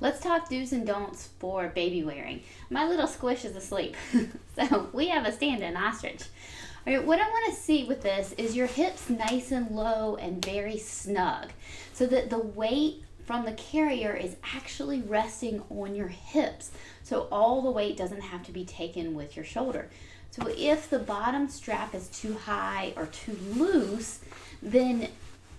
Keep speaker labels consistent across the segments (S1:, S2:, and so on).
S1: Let's talk do's and don'ts for baby wearing. My little squish is asleep, so we have a stand-in ostrich. All right, what I want to see with this is your hips nice and low and very snug, so that the weight from the carrier is actually resting on your hips, so all the weight doesn't have to be taken with your shoulder. So if the bottom strap is too high or too loose, then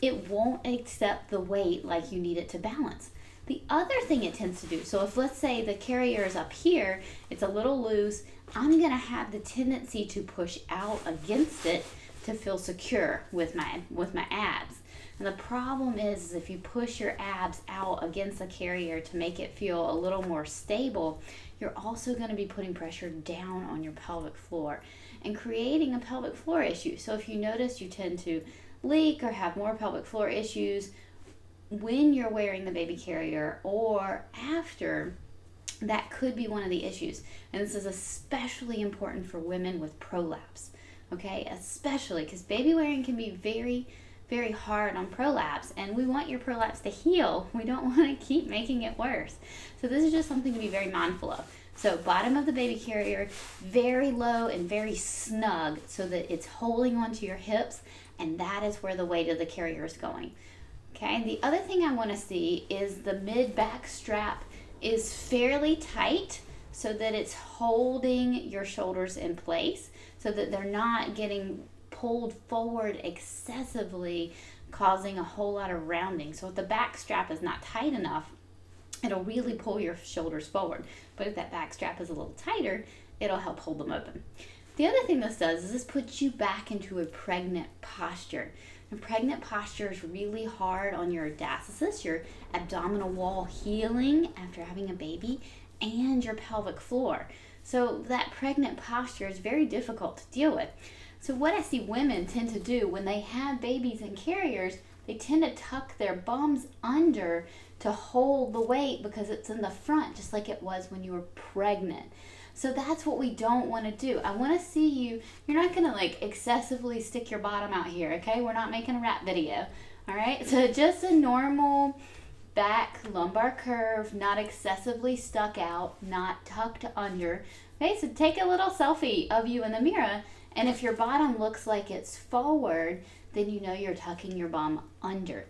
S1: it won't accept the weight like you need it to balance. The other thing it tends to do, so if let's say the carrier is up here, it's a little loose, I'm going to have the tendency to push out against it to feel secure with my abs. And the problem is if you push your abs out against the carrier to make it feel a little more stable, you're also going to be putting pressure down on your pelvic floor and creating a pelvic floor issue. So if you notice you tend to leak or have more pelvic floor issues when you're wearing the baby carrier or after, that could be one of the issues. And this is especially important for women with prolapse, okay? Especially because baby wearing can be very, very hard on prolapse, and we want your prolapse to heal. We don't want to keep making it worse. So this is just something to be very mindful of. So bottom of the baby carrier, very low and very snug so that it's holding onto your hips, and that is where the weight of the carrier is going. Okay, the other thing I want to see is the mid-back strap is fairly tight so that it's holding your shoulders in place so that they're not getting pulled forward excessively, causing a whole lot of rounding. So if the back strap is not tight enough, it'll really pull your shoulders forward. But if that back strap is a little tighter, it'll help hold them open. The other thing this does is this puts you back into a pregnant posture. And pregnant posture is really hard on your diastasis, your abdominal wall healing after having a baby, and your pelvic floor. So that pregnant posture is very difficult to deal with. So what I see women tend to do when they have babies and carriers, they tend to tuck their bums under to hold the weight because it's in the front, just like it was when you were pregnant. So that's what we don't want to do. I want to see you, you're not going to like excessively stick your bottom out here, okay? We're not making a rap video, all right? So just a normal back lumbar curve, not excessively stuck out, not tucked under. Okay, so take a little selfie of you in the mirror, and if your bottom looks like it's forward, then you know you're tucking your bum under.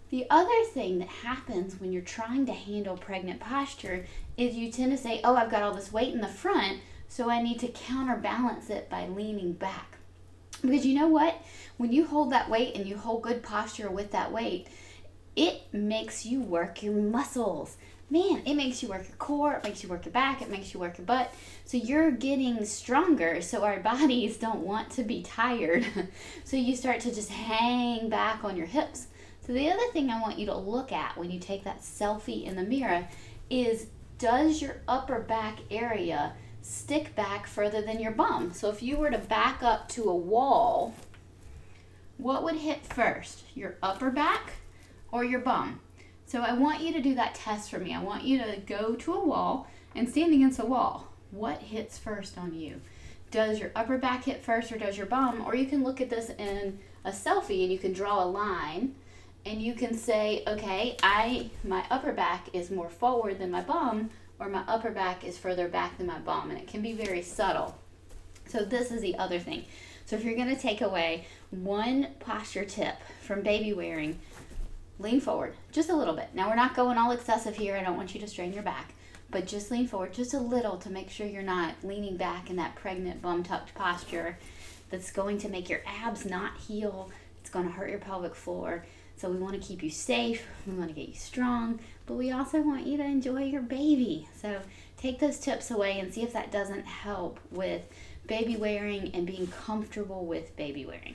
S1: The other thing that happens when you're trying to handle pregnant posture is you tend to say, oh, I've got all this weight in the front, so I need to counterbalance it by leaning back. Because you know what? When you hold that weight and you hold good posture with that weight, it makes you work your muscles. Man, it makes you work your core, it makes you work your back, it makes you work your butt. So you're getting stronger, so our bodies don't want to be tired. So you start to just hang back on your hips. So the other thing I want you to look at when you take that selfie in the mirror is, does your upper back area stick back further than your bum? So if you were to back up to a wall, what would hit first, your upper back or your bum? So I want you to do that test for me. I want you to go to a wall and stand against a wall. What hits first on you? Does your upper back hit first or does your bum? Or you can look at this in a selfie and you can draw a line and you can say, okay, my upper back is more forward than my bum, or my upper back is further back than my bum, and it can be very subtle. So this is the other thing. So if you're going to take away one posture tip from baby wearing, lean forward just a little bit. Now we're not going all excessive here. I don't want you to strain your back, but just lean forward just a little to make sure you're not leaning back in that pregnant bum tucked posture that's going to make your abs not heal. It's going to hurt your pelvic floor. So we want to keep you safe, we want to get you strong, but we also want you to enjoy your baby. So take those tips away and see if that doesn't help with baby wearing and being comfortable with baby wearing.